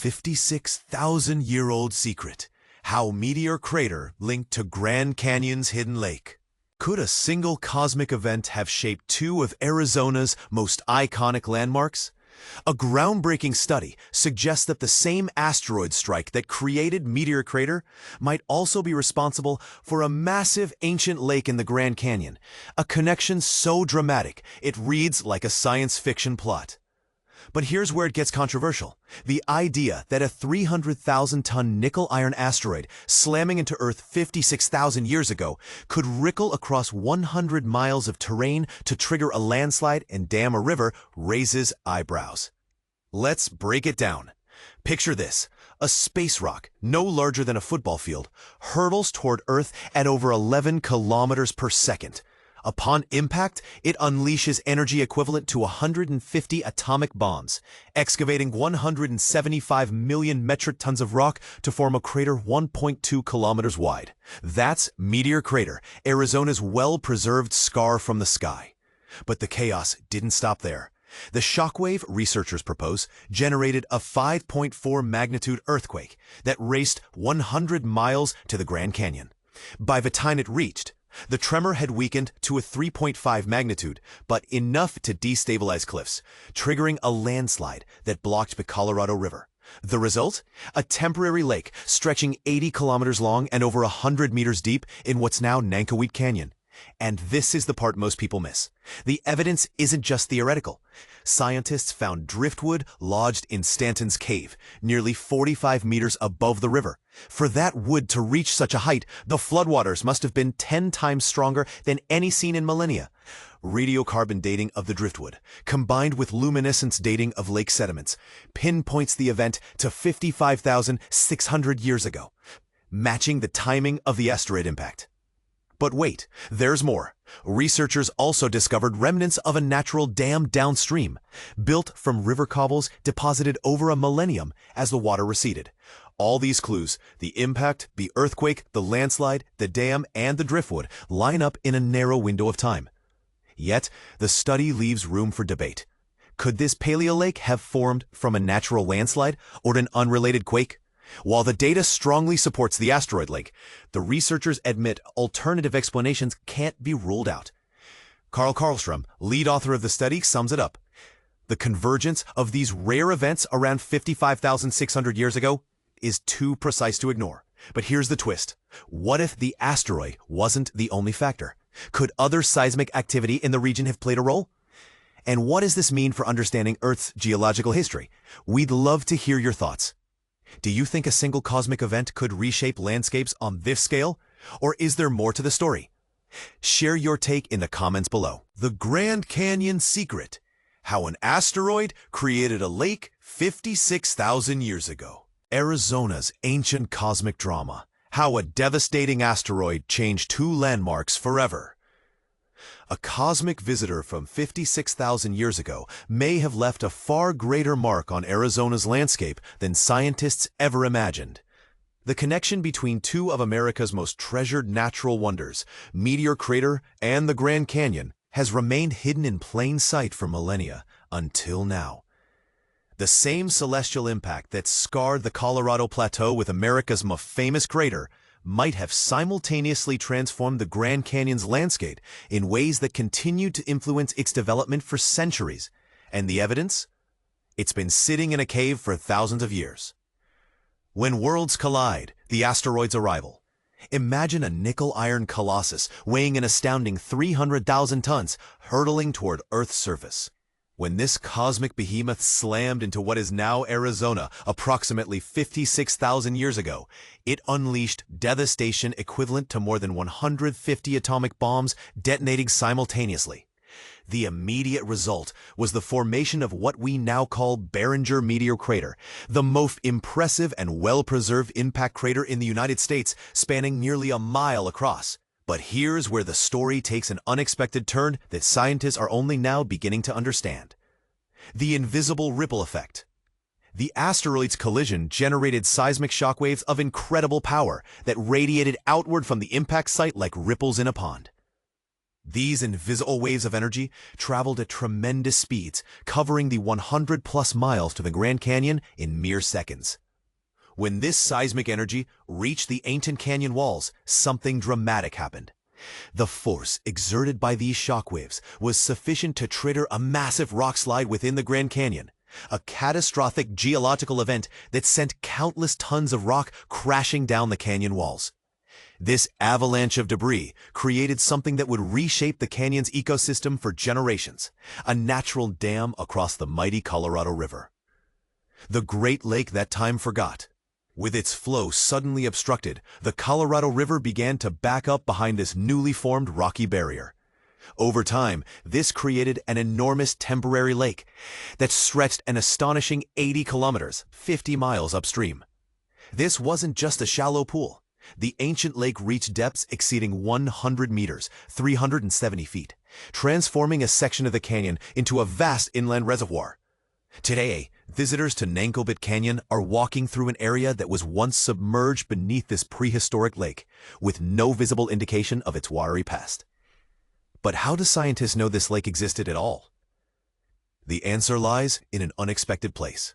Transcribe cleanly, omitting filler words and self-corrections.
56,000-year-old secret. How Meteor Crater linked to Grand Canyon's hidden lake. Could a single cosmic event have shaped two of Arizona's most iconic landmarks? A groundbreaking study suggests that the same asteroid strike that created Meteor Crater might also be responsible for a massive ancient lake in the Grand Canyon, a connection so dramatic it reads like a science fiction plot. But here's where it gets controversial. The idea that a 300,000-ton nickel-iron asteroid slamming into Earth 56,000 years ago could rickle across 100 miles of terrain to trigger a landslide and dam a river raises eyebrows. Let's break it down. Picture this. A space rock, no larger than a football field, hurtles toward Earth at over 11 kilometers per second. Upon impact, it unleashes energy equivalent to 150 atomic bombs, excavating 175 million metric tons of rock to form a crater 1.2 kilometers wide. That's Meteor Crater, Arizona's well-preserved scar from the sky. But the chaos didn't stop there. The shockwave, researchers propose, generated a 5.4 magnitude earthquake that raced 100 miles to the Grand Canyon. By the time it reached, the tremor had weakened to a 3.5 magnitude, but enough to destabilize cliffs, triggering a landslide that blocked the Colorado River. The result? A temporary lake stretching 80 kilometers long and over 100 meters deep in what's now Nankoweap Canyon. And this is the part most people miss. The evidence isn't just theoretical. Scientists found driftwood lodged in Stanton's cave, nearly 45 meters above the river. For that wood to reach such a height, the floodwaters must have been 10 times stronger than any seen in millennia. Radiocarbon dating of the driftwood, combined with luminescence dating of lake sediments, pinpoints the event to 55,600 years ago, matching the timing of the asteroid impact. But wait, there's more. Researchers also discovered remnants of a natural dam downstream, built from river cobbles deposited over a millennium as the water receded. All these clues, the impact, the earthquake, the landslide, the dam, and the driftwood, line up in a narrow window of time. Yet, the study leaves room for debate. Could this paleolake have formed from a natural landslide or an unrelated quake? While the data strongly supports the asteroid lake, the researchers admit alternative explanations can't be ruled out. Carl Karlstrom, lead author of the study, sums it up. The convergence of these rare events around 55,600 years ago is too precise to ignore. But here's the twist. What if the asteroid wasn't the only factor? Could other seismic activity in the region have played a role? And what does this mean for understanding Earth's geological history? We'd love to hear your thoughts. Do you think a single cosmic event could reshape landscapes on this scale? Or is there more to the story? Share your take in the comments below. The Grand Canyon Secret: how an asteroid created a lake 56,000 years ago. Arizona's ancient cosmic drama: how a devastating asteroid changed two landmarks forever. A cosmic visitor from 56,000 years ago may have left a far greater mark on Arizona's landscape than scientists ever imagined. The connection between two of America's most treasured natural wonders, Meteor Crater and the Grand Canyon, has remained hidden in plain sight for millennia, until now. The same celestial impact that scarred the Colorado Plateau with America's most famous crater might have simultaneously transformed the Grand Canyon's landscape in ways that continued to influence its development for centuries. And the evidence? It's been sitting in a cave for thousands of years. When worlds collide, the asteroid's arrival. Imagine a nickel-iron colossus weighing an astounding 300,000 tons, hurtling toward Earth's surface. When this cosmic behemoth slammed into what is now Arizona approximately 56,000 years ago, it unleashed devastation equivalent to more than 150 atomic bombs detonating simultaneously. The immediate result was the formation of what we now call Barringer Meteor Crater, the most impressive and well-preserved impact crater in the United States, spanning nearly a mile across. But here's where the story takes an unexpected turn that scientists are only now beginning to understand. The invisible ripple effect. The asteroid's collision generated seismic shockwaves of incredible power that radiated outward from the impact site like ripples in a pond. These invisible waves of energy traveled at tremendous speeds, covering the 100-plus miles to the Grand Canyon in mere seconds. When this seismic energy reached the ancient canyon walls, something dramatic happened. The force exerted by these shockwaves was sufficient to trigger a massive rock slide within the Grand Canyon, a catastrophic geological event that sent countless tons of rock crashing down the canyon walls. This avalanche of debris created something that would reshape the canyon's ecosystem for generations, a natural dam across the mighty Colorado River. The Great Lake that time forgot. With its flow suddenly obstructed, the Colorado River began to back up behind this newly formed rocky barrier. Over time, this created an enormous temporary lake that stretched an astonishing 80 kilometers, 50 miles upstream. This wasn't just a shallow pool. The ancient lake reached depths exceeding 100 meters, 370 feet, transforming a section of the canyon into a vast inland reservoir. Today, visitors to Nankoweap Canyon are walking through an area that was once submerged beneath this prehistoric lake, with no visible indication of its watery past. But how do scientists know this lake existed at all? The answer lies in an unexpected place.